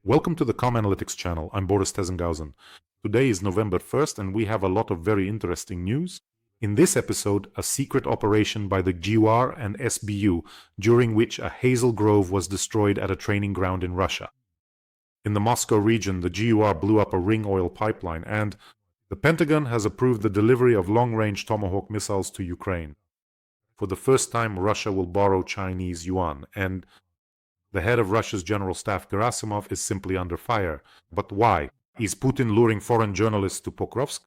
Welcome to the Com Analytics channel. I'm Boris Tezengausen. Today is November 1st and we have a lot of very interesting news. In this episode, a secret operation by the GUR and SBU, during which a hazel grove was destroyed at a training ground in Russia. In the Moscow region, the GUR blew up a ring oil pipeline, and the Pentagon has approved the delivery of long-range Tomahawk missiles to Ukraine. For the first time, Russia will borrow Chinese yuan, and the head of Russia's general staff, Gerasimov, is simply under fire. But why? Is Putin luring foreign journalists to Pokrovsk?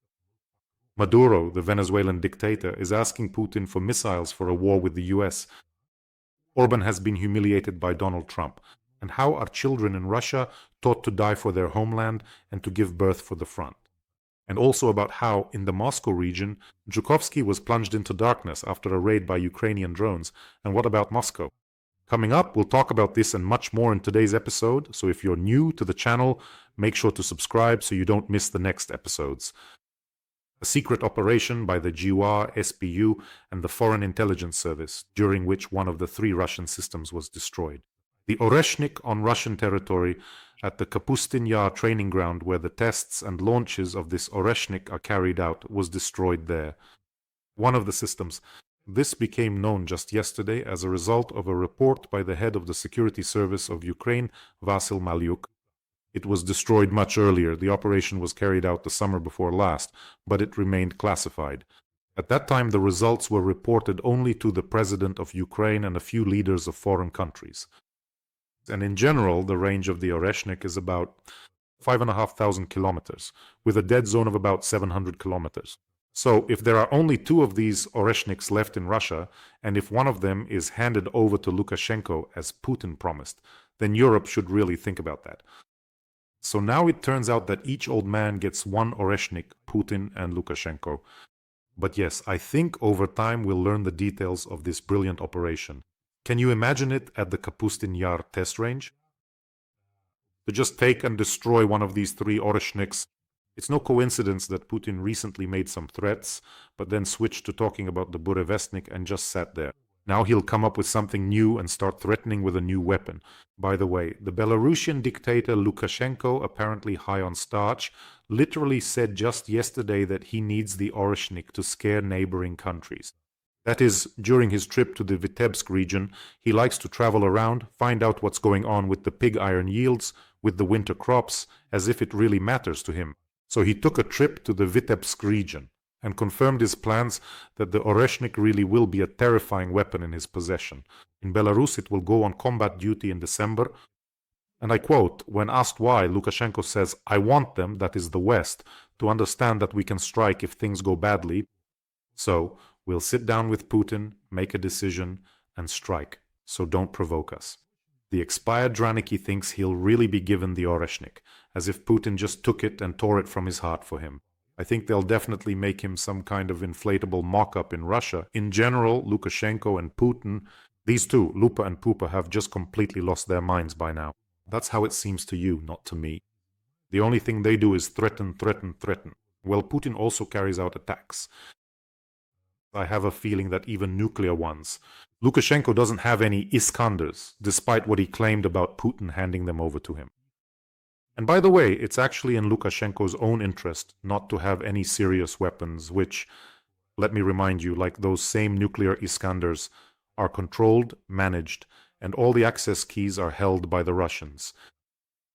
Maduro, the Venezuelan dictator, is asking Putin for missiles for a war with the US. Orban has been humiliated by Donald Trump. And how are children in Russia taught to die for their homeland and to give birth for the front? And also about how, in the Moscow region, Zhukovsky was plunged into darkness after a raid by Ukrainian drones. And what about Moscow? Coming up, we'll talk about this and much more in today's episode, so if you're new to the channel, make sure to subscribe so you don't miss the next episodes. A secret operation by the GUR, SBU, and the Foreign Intelligence Service, during which one of the 3 Russian systems was destroyed. The Oreshnik on Russian territory at the Kapustin Yar training ground, where the tests and launches of this Oreshnik are carried out, was destroyed there. One of the systems. This became known just yesterday as a result of a report by the head of the Security Service of Ukraine, Vasyl Malyuk. It was destroyed much earlier. The operation was carried out the summer before last, but it remained classified. At that time, the results were reported only to the president of Ukraine and a few leaders of foreign countries. And in general, the range of the Oreshnik is about 5,500 kilometers, with a dead zone of about 700 kilometers. So if there are only 2 of these Oreshniks left in Russia, and if one of them is handed over to Lukashenko as Putin promised, then Europe should really think about that. So now it turns out that each old man gets 1 Oreshnik, Putin and Lukashenko. But yes, I think over time we'll learn the details of this brilliant operation. Can you imagine it at the Kapustin Yar test range? To just take and destroy one of these 3 Oreshniks. It's no coincidence that Putin recently made some threats, but then switched to talking about the Burevestnik and just sat there. Now he'll come up with something new and start threatening with a new weapon. By the way, the Belarusian dictator Lukashenko, apparently high on starch, literally said just yesterday that he needs the Oreshnik to scare neighboring countries. That is, during his trip to the Vitebsk region, he likes to travel around, find out what's going on with the pig iron yields, with the winter crops, as if it really matters to him. So he took a trip to the Vitebsk region and confirmed his plans that the Oreshnik really will be a terrifying weapon in his possession. In Belarus, it will go on combat duty in December. And I quote, when asked why, Lukashenko says, "I want them, that is the West, to understand that we can strike if things go badly. So we'll sit down with Putin, make a decision, and strike. So don't provoke us." The expired Dranicki thinks he'll really be given the Oreshnik, as if Putin just took it and tore it from his heart for him. I think they'll definitely make him some kind of inflatable mock-up in Russia. In general, Lukashenko and Putin, these 2, Lupa and Pupa, have just completely lost their minds by now. That's how it seems to you, not to me. The only thing they do is threaten, threaten, threaten. Well, Putin also carries out attacks. I have a feeling that even nuclear ones. Lukashenko doesn't have any Iskanders, despite what he claimed about Putin handing them over to him. And by the way, it's actually in Lukashenko's own interest not to have any serious weapons, which, let me remind you, like those same nuclear Iskanders, are controlled, managed, and all the access keys are held by the Russians.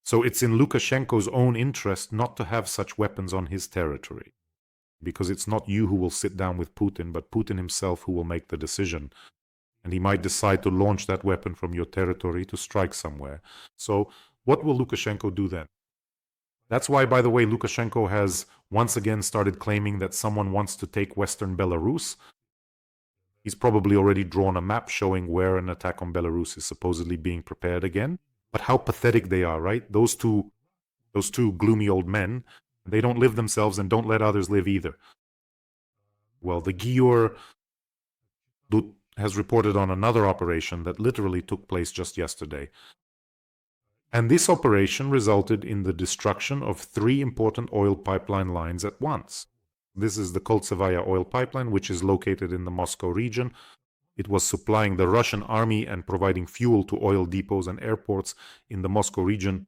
So it's in Lukashenko's own interest not to have such weapons on his territory. Because it's not you who will sit down with Putin, but Putin himself who will make the decision. And he might decide to launch that weapon from your territory to strike somewhere. So what will Lukashenko do then? That's why, by the way, Lukashenko has once again started claiming that someone wants to take Western Belarus. He's probably already drawn a map showing where an attack on Belarus is supposedly being prepared again. But how pathetic they are, right? Those two gloomy old men. They don't live themselves and don't let others live either. Well, the GUR has reported on another operation that literally took place just yesterday. And this operation resulted in the destruction of 3 important oil pipeline lines at once. This is the Koltsevaya oil pipeline, which is located in the Moscow region. It was supplying the Russian army and providing fuel to oil depots and airports in the Moscow region.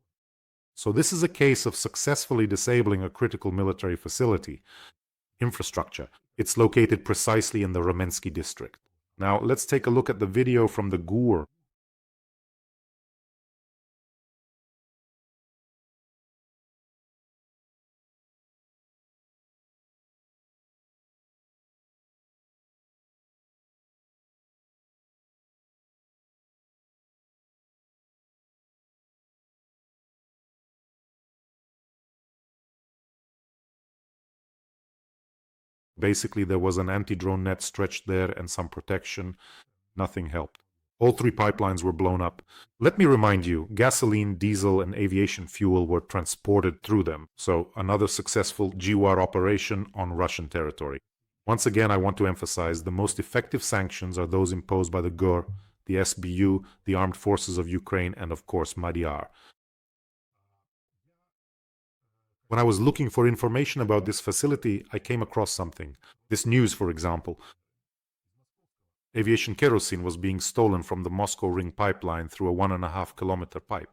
So this is a case of successfully disabling a critical military facility, infrastructure. It's located precisely in the Ramensky district. Now let's take a look at the video from the GUR. Basically, there was an anti-drone net stretched there and some protection. Nothing helped. All three pipelines were blown up. Let me remind you, gasoline, diesel, and aviation fuel were transported through them. So another successful GWAR operation on Russian territory. Once again, I want to emphasize the most effective sanctions are those imposed by the GUR, the SBU, the Armed Forces of Ukraine, and of course Magyar. When I was looking for information about this facility, I came across something. This news, for example. Aviation kerosene was being stolen from the Moscow Ring pipeline through a 1.5-kilometer pipe.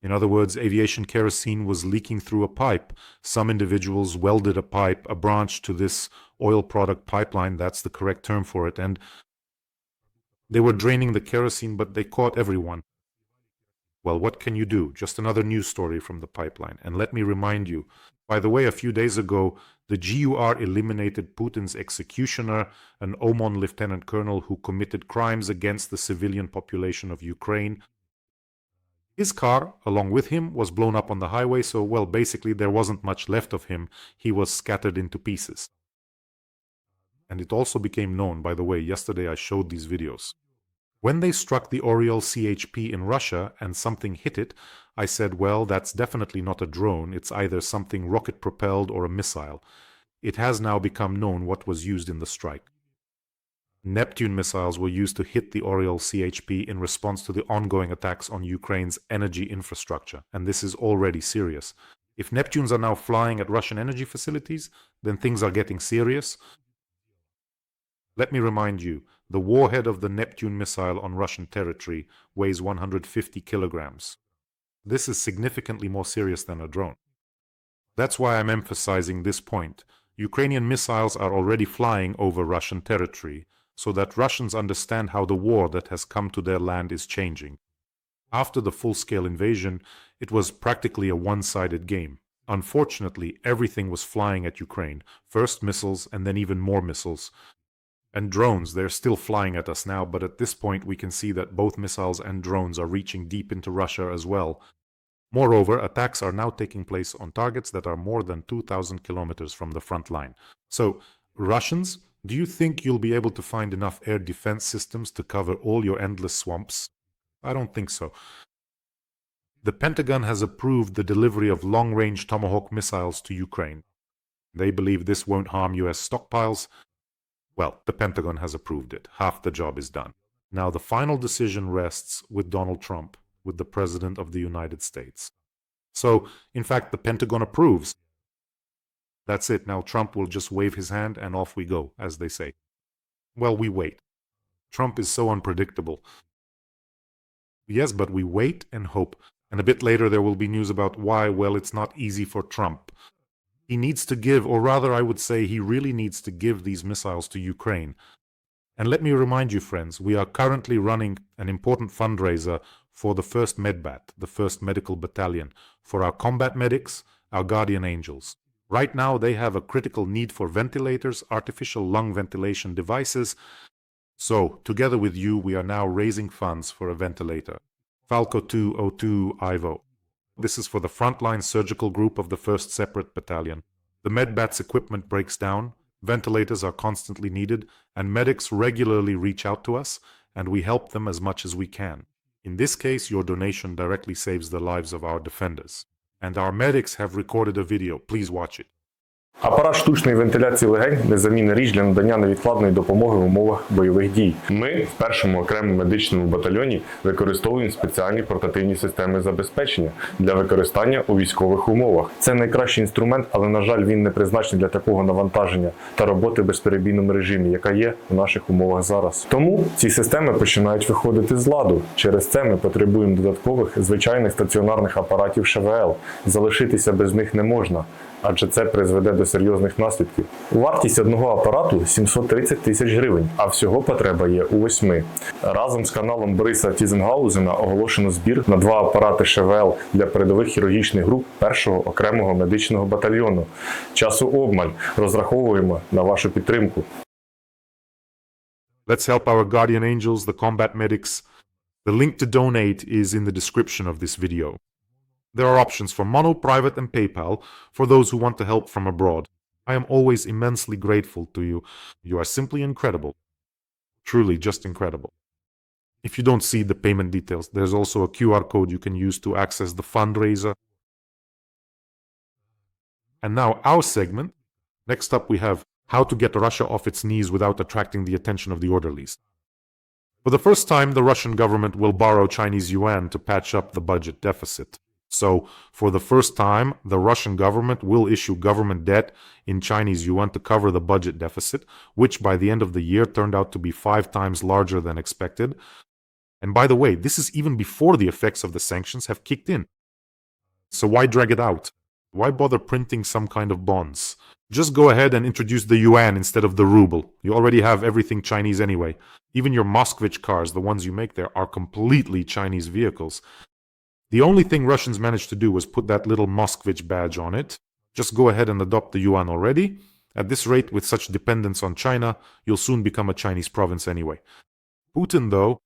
In other words, aviation kerosene was leaking through a pipe. Some individuals welded a pipe, a branch to this oil product pipeline, that's the correct term for it, and they were draining the kerosene, but they caught everyone. Well, what can you do? Just another news story from the pipeline. And let me remind you, by the way, a few days ago, the GUR eliminated Putin's executioner, an OMON lieutenant colonel who committed crimes against the civilian population of Ukraine. His car, along with him, was blown up on the highway, so, well, basically there wasn't much left of him. He was scattered into pieces. And it also became known, by the way, yesterday I showed these videos. When they struck the Oryol CHP in Russia and something hit it, I said, well, that's definitely not a drone. It's either something rocket-propelled or a missile. It has now become known what was used in the strike. Neptune missiles were used to hit the Oryol CHP in response to the ongoing attacks on Ukraine's energy infrastructure, and this is already serious. If Neptunes are now flying at Russian energy facilities, then things are getting serious. Let me remind you, the warhead of the Neptune missile on Russian territory weighs 150 kilograms. This is significantly more serious than a drone. That's why I'm emphasizing this point. Ukrainian missiles are already flying over Russian territory, so that Russians understand how the war that has come to their land is changing. After the full-scale invasion, it was practically a one-sided game. Unfortunately, everything was flying at Ukraine. First missiles, and then even more missiles. And drones, they're still flying at us now, but at this point we can see that both missiles and drones are reaching deep into Russia as well. Moreover, attacks are now taking place on targets that are more than 2,000 kilometers from the front line. So, Russians, do you think you'll be able to find enough air defense systems to cover all your endless swamps? I don't think so. The Pentagon has approved the delivery of long-range Tomahawk missiles to Ukraine. They believe this won't harm US stockpiles. Well, the Pentagon has approved it. Half the job is done. Now the final decision rests with Donald Trump, with the President of the United States. So, in fact, the Pentagon approves. That's it. Now Trump will just wave his hand and off we go, as they say. Well, we wait. Trump is so unpredictable. Yes, but we wait and hope. And a bit later there will be news about why, well, it's not easy for Trump. He needs to give, or rather I would say he really needs to give these missiles to Ukraine. And let me remind you, friends, we are currently running an important fundraiser for the 1st Medbat, the 1st Medical Battalion, for our combat medics, our guardian angels. Right now they have a critical need for ventilators, artificial lung ventilation devices. So, together with you, we are now raising funds for a ventilator. Falco 202 Ivo. This is for the frontline surgical group of the 1st Separate Battalion. The Medbat's equipment breaks down, ventilators are constantly needed, and medics regularly reach out to us, and we help them as much as we can. In this case, your donation directly saves the lives of our defenders. And our medics have recorded a video. Please watch it. Апарат штучної вентиляції легень – незамінна річ для надання невідкладної допомоги в умовах бойових дій. Ми в першому окремому медичному батальйоні використовуємо спеціальні портативні системи забезпечення для використання у військових умовах. Це найкращий інструмент, але, на жаль, він не призначений для такого навантаження та роботи в безперебійному режимі, яка є в наших умовах зараз. Тому ці системи починають виходити з ладу. Через це ми потребуємо додаткових звичайних стаціонарних апаратів ШВЛ. Залишитися без них не можна, адже це призведе до серйозних наслідків. Вартість одного апарату – 730 тисяч гривень, а всього потреба є у 8. Разом з каналом Бориса Тізенгаузена оголошено збір на 2 апарати ШВЛ для передових хірургічних груп 1-го окремого медичного батальйону. Часу обмаль. Розраховуємо на вашу підтримку. Let's help our guardian angels, the combat medics. The link to donate is in the description of this video. There are options for Mono, Private, and PayPal for those who want to help from abroad. I am always immensely grateful to you. You are simply incredible. Truly just incredible. If you don't see the payment details, there's also a QR code you can use to access the fundraiser. And now our segment. Next up we have how to get Russia off its knees without attracting the attention of the orderlies. For the first time, the Russian government will borrow Chinese yuan to patch up the budget deficit. So, for the first time, the Russian government will issue government debt in Chinese yuan to cover the budget deficit, which by the end of the year turned out to be 5 times larger than expected. And by the way, this is even before the effects of the sanctions have kicked in. So why drag it out? Why bother printing some kind of bonds? Just go ahead and introduce the yuan instead of the ruble. You already have everything Chinese anyway. Even your Moskvich cars, the ones you make there, are completely Chinese vehicles. The only thing Russians managed to do was put that little Moskvich badge on it. Just go ahead and adopt the yuan already. At this rate, with such dependence on China, you'll soon become a Chinese province anyway. Putin, though,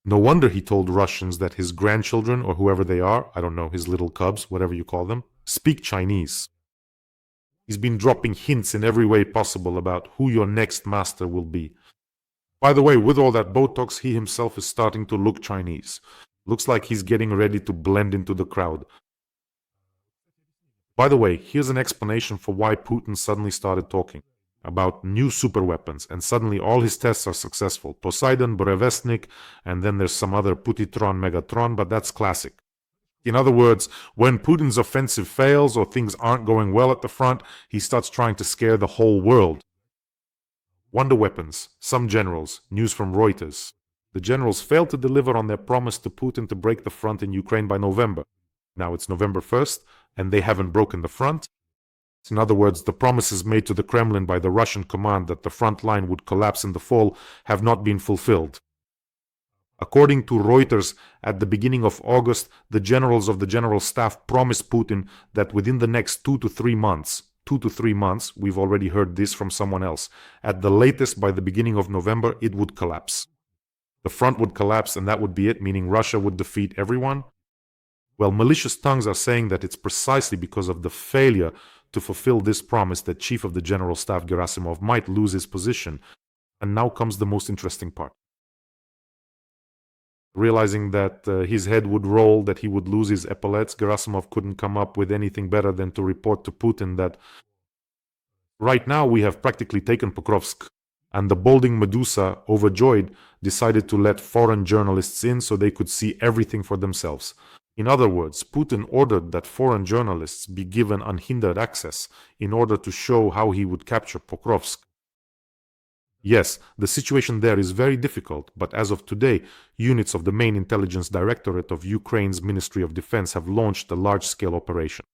no wonder he told Russians that his grandchildren, or whoever they are, I don't know, his little cubs, whatever you call them, speak Chinese. He's been dropping hints in every way possible about who your next master will be. By the way, with all that Botox, he himself is starting to look Chinese. Looks like he's getting ready to blend into the crowd. By the way, here's an explanation for why Putin suddenly started talking about new super weapons, and suddenly all his tests are successful. Poseidon, Oreshnik, and then there's some other Putitron, Megatron, but that's classic. In other words, when Putin's offensive fails or things aren't going well at the front, he starts trying to scare the whole world. Wonder weapons, some generals, news from Reuters. The generals failed to deliver on their promise to Putin to break the front in Ukraine by November. Now it's November 1st, and they haven't broken the front. In other words, the promises made to the Kremlin by the Russian command that the front line would collapse in the fall have not been fulfilled. According to Reuters, at the beginning of August, the generals of the General Staff promised Putin that within the next 2 to 3 months, we've already heard this from someone else, at the latest by the beginning of November, it would collapse. The front would collapse and that would be it, meaning Russia would defeat everyone. Well, malicious tongues are saying that it's precisely because of the failure to fulfill this promise that Chief of the General Staff Gerasimov might lose his position. And now comes the most interesting part. Realizing that his head would roll, that he would lose his epaulets, Gerasimov couldn't come up with anything better than to report to Putin that right now we have practically taken Pokrovsk. And the balding Medusa, overjoyed, decided to let foreign journalists in so they could see everything for themselves. In other words, Putin ordered that foreign journalists be given unhindered access in order to show how he would capture Pokrovsk. Yes, the situation there is very difficult, but as of today, units of the main intelligence directorate of Ukraine's Ministry of Defense have launched a large-scale operation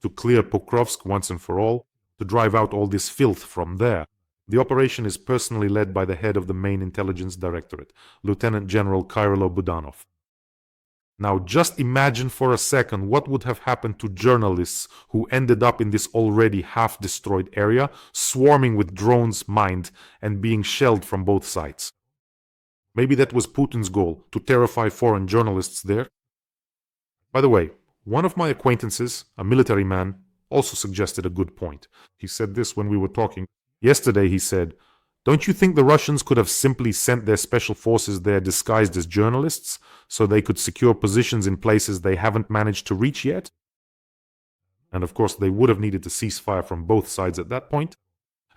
to clear Pokrovsk once and for all, to drive out all this filth from there. The operation is personally led by the head of the main intelligence directorate, Lieutenant General Kirill Budanov. Now just imagine for a second what would have happened to journalists who ended up in this already half-destroyed area, swarming with drones mined and being shelled from both sides. Maybe that was Putin's goal, to terrify foreign journalists there. By the way, one of my acquaintances, a military man, also suggested a good point. He said this when we were talking. Yesterday he said, "Don't you think the Russians could have simply sent their special forces there disguised as journalists so they could secure positions in places they haven't managed to reach yet?" And of course, they would have needed to cease fire from both sides at that point.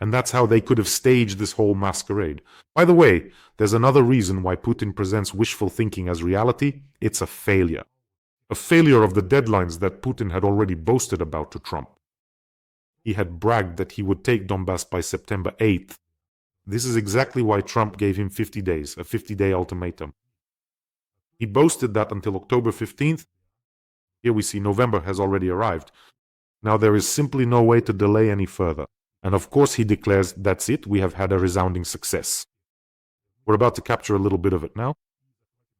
And that's how they could have staged this whole masquerade. By the way, there's another reason why Putin presents wishful thinking as reality. It's a failure. A failure of the deadlines that Putin had already boasted about to Trump. He had bragged that he would take Donbass by September 8th. This is exactly why Trump gave him 50 days, a 50-day ultimatum. He boasted that until October 15th. Here we see November has already arrived. Now there is simply no way to delay any further. And of course he declares, that's it, we have had a resounding success. We're about to capture a little bit of it now.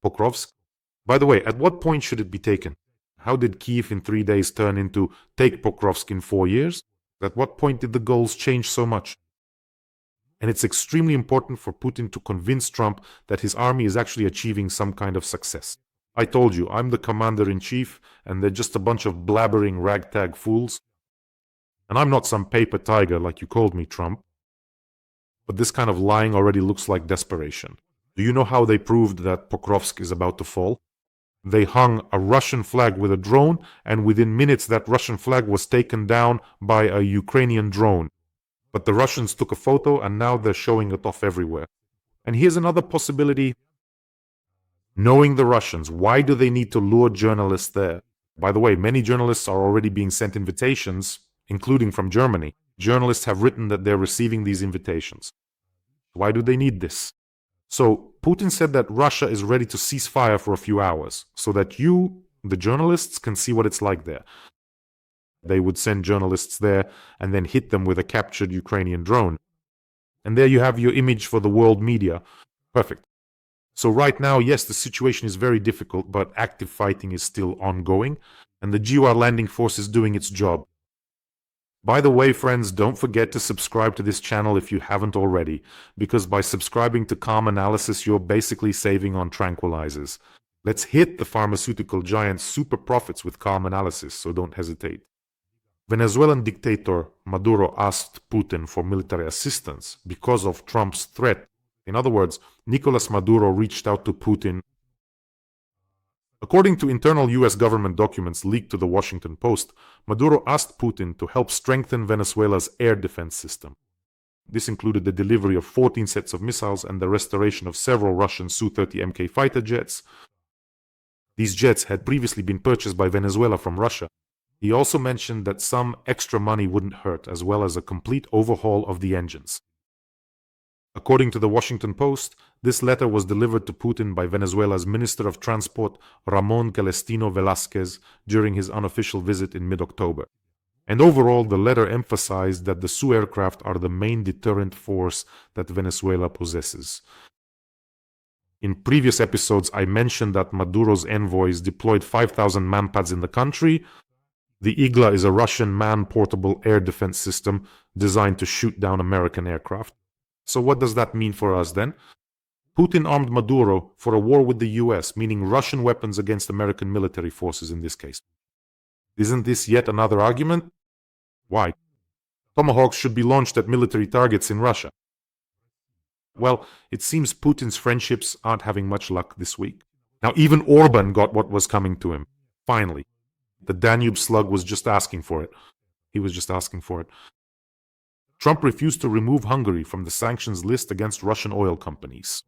Pokrovsk. By the way, at what point should it be taken? How did Kyiv in 3 days turn into take Pokrovsk in 4 years? At what point did the goals change so much? And it's extremely important for Putin to convince Trump that his army is actually achieving some kind of success. I told you, I'm the commander-in-chief, and they're just a bunch of blabbering ragtag fools. And I'm not some paper tiger like you called me, Trump. But this kind of lying already looks like desperation. Do you know how they proved that Pokrovsk is about to fall? They hung a Russian flag with a drone, and within minutes that Russian flag was taken down by a Ukrainian drone. But the Russians took a photo, and now they're showing it off everywhere. And here's another possibility. Knowing the Russians, why do they need to lure journalists there? By the way, many journalists are already being sent invitations, including from Germany. Journalists have written that they're receiving these invitations. Why do they need this? So, Putin said that Russia is ready to cease fire for a few hours, so that you, the journalists, can see what it's like there. They would send journalists there and then hit them with a captured Ukrainian drone. And there you have your image for the world media. Perfect. So right now, yes, the situation is very difficult, but active fighting is still ongoing, and the GUR landing force is doing its job. By the way, friends, don't forget to subscribe to this channel if you haven't already, because by subscribing to Calm Analysis, you're basically saving on tranquilizers. Let's hit the pharmaceutical giant's super profits with Calm Analysis, so don't hesitate. Venezuelan dictator Maduro asked Putin for military assistance because of Trump's threat. In other words, Nicolas Maduro reached out to Putin. According to internal US government documents leaked to the Washington Post, Maduro asked Putin to help strengthen Venezuela's air defense system. This included the delivery of 14 sets of missiles and the restoration of several Russian Su-30 Mk fighter jets. These jets had previously been purchased by Venezuela from Russia. He also mentioned that some extra money wouldn't hurt, as well as a complete overhaul of the engines. According to the Washington Post, this letter was delivered to Putin by Venezuela's Minister of Transport, Ramon Celestino Velázquez, during his unofficial visit in mid-October. And overall, the letter emphasized that the Su aircraft are the main deterrent force that Venezuela possesses. In previous episodes, I mentioned that Maduro's envoys deployed 5,000 manpads in the country. The Igla is a Russian man-portable air defense system designed to shoot down American aircraft. So what does that mean for us then? Putin armed Maduro for a war with the US, meaning Russian weapons against American military forces in this case. Isn't this yet another argument? Why? Tomahawks should be launched at military targets in Russia. Well, it seems Putin's friendships aren't having much luck this week. Now even Orban got what was coming to him. Finally. The Danube slug was just asking for it. He was just asking for it. Trump refused to remove Hungary from the sanctions list against Russian oil companies.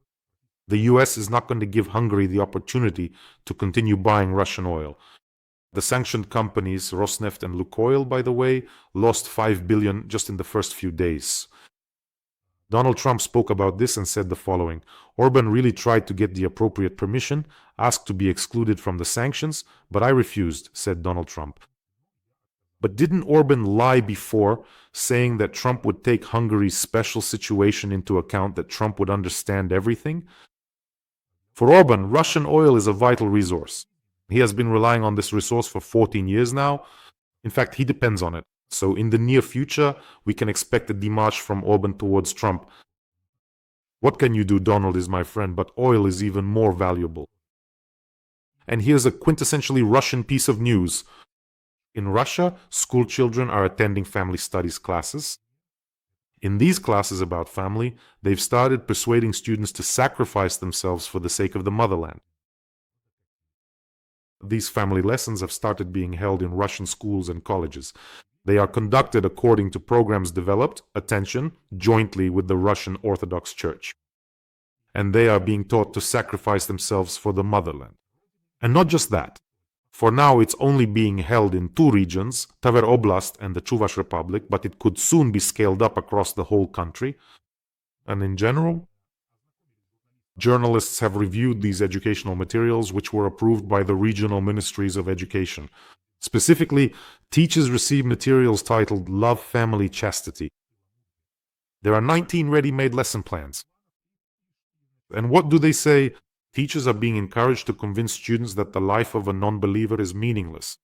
The US is not going to give Hungary the opportunity to continue buying Russian oil. The sanctioned companies, Rosneft and Lukoil, by the way, lost $5 billion just in the first few days. Donald Trump spoke about this and said the following: Orban really tried to get the appropriate permission, asked to be excluded from the sanctions, but I refused, said Donald Trump. But didn't Orban lie before, saying that Trump would take Hungary's special situation into account, that Trump would understand everything? For Orban, Russian oil is a vital resource. He has been relying on this resource for 14 years now. In fact, he depends on it. So in the near future, we can expect a démarche from Orban towards Trump. What can you do, Donald is my friend, but oil is even more valuable. And here's a quintessentially Russian piece of news. In Russia, school children are attending family studies classes. In these classes about family, they've started persuading students to sacrifice themselves for the sake of the motherland. These family lessons have started being held in Russian schools and colleges. They are conducted according to programs developed, attention, jointly with the Russian Orthodox Church. And they are being taught to sacrifice themselves for the motherland. And not just that. For now, it's only being held in two regions, Tver Oblast and the Chuvash Republic, but it could soon be scaled up across the whole country. And in general, journalists have reviewed these educational materials which were approved by the regional ministries of education. Specifically, teachers receive materials titled Love, Family, Chastity. There are 19 ready-made lesson plans. And what do they say? Teachers are being encouraged to convince students that the life of a non-believer is meaningless,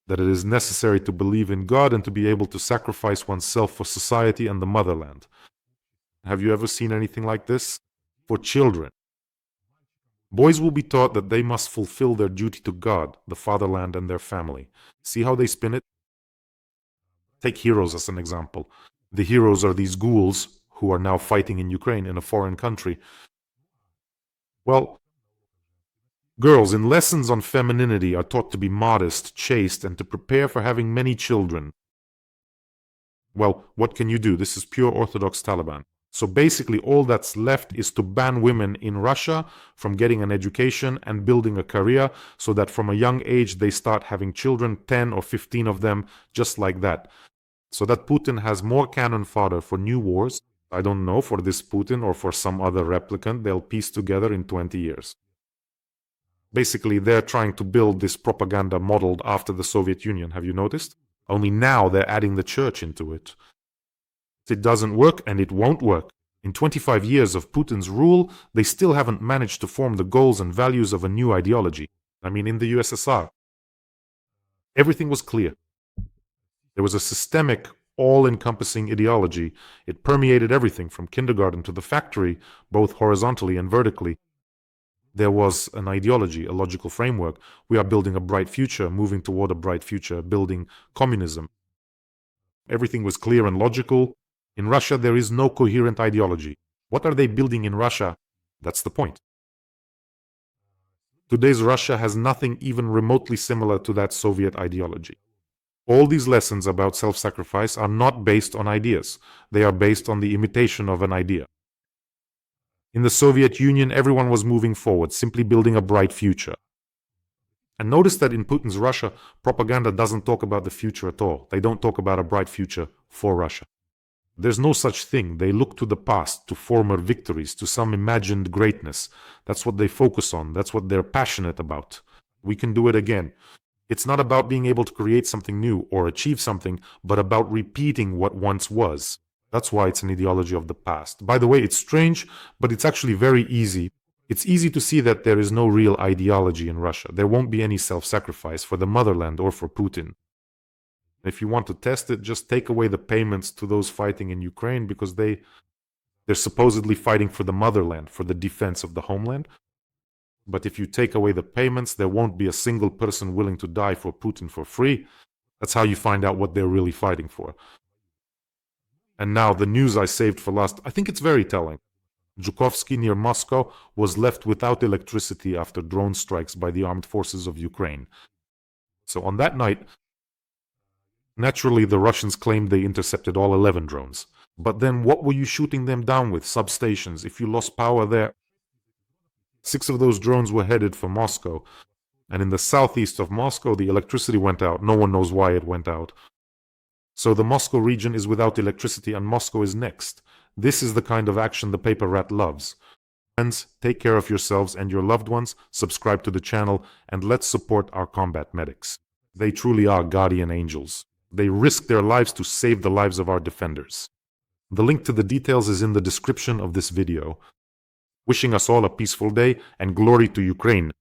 that it is necessary to believe in God and to be able to sacrifice oneself for society and the motherland. Have you ever seen anything like this? For children, boys will be taught that they must fulfill their duty to God, the fatherland, and their family. See how they spin it? Take heroes as an example. The heroes are these ghouls who are now fighting in Ukraine, in a foreign country. Well, girls in lessons on femininity are taught to be modest, chaste, and to prepare for having many children. Well, what can you do? This is pure Orthodox Taliban. So basically all that's left is to ban women in Russia from getting an education and building a career so that from a young age they start having children, 10 or 15 of them, just like that. So that Putin has more cannon fodder for new wars. I don't know, for this Putin or for some other replicant, they'll piece together in 20 years. Basically, they're trying to build this propaganda modeled after the Soviet Union, have you noticed? Only now they're adding the church into it. It doesn't work and it won't work. In 25 years of Putin's rule, they still haven't managed to form the goals and values of a new ideology. I mean, in the USSR, everything was clear. There was a systemic, all-encompassing ideology. It permeated everything from kindergarten to the factory, both horizontally and vertically. There was an ideology, a logical framework. We are building a bright future, moving toward a bright future, building communism. Everything was clear and logical. In Russia, there is no coherent ideology. What are they building in Russia? That's the point. Today's Russia has nothing even remotely similar to that Soviet ideology. All these lessons about self-sacrifice are not based on ideas. They are based on the imitation of an idea. In the Soviet Union, everyone was moving forward, simply building a bright future. And notice that in Putin's Russia, propaganda doesn't talk about the future at all. They don't talk about a bright future for Russia. There's no such thing. They look to the past, to former victories, to some imagined greatness. That's what they focus on. That's what they're passionate about. We can do it again. It's not about being able to create something new or achieve something, but about repeating what once was. That's why it's an ideology of the past. By the way, it's strange, but it's actually very easy. It's easy to see that there is no real ideology in Russia. There won't be any self-sacrifice for the motherland or for Putin. If you want to test it, just take away the payments to those fighting in Ukraine because they're supposedly fighting for the motherland, for the defense of the homeland. But if you take away the payments, there won't be a single person willing to die for Putin for free. That's how you find out what they're really fighting for. And now the news I saved for last, I think it's very telling. Zhukovsky near Moscow was left without electricity after drone strikes by the armed forces of Ukraine. So on that night, naturally the Russians claimed they intercepted all 11 drones. But then what were you shooting them down with? Substations. If you lost power there, 6 of those drones were headed for Moscow. And in the southeast of Moscow, the electricity went out. No one knows why it went out. So the Moscow region is without electricity and Moscow is next. This is the kind of action the paper rat loves. Friends, take care of yourselves and your loved ones, subscribe to the channel, and let's support our combat medics. They truly are guardian angels. They risk their lives to save the lives of our defenders. The link to the details is in the description of this video. Wishing us all a peaceful day and glory to Ukraine.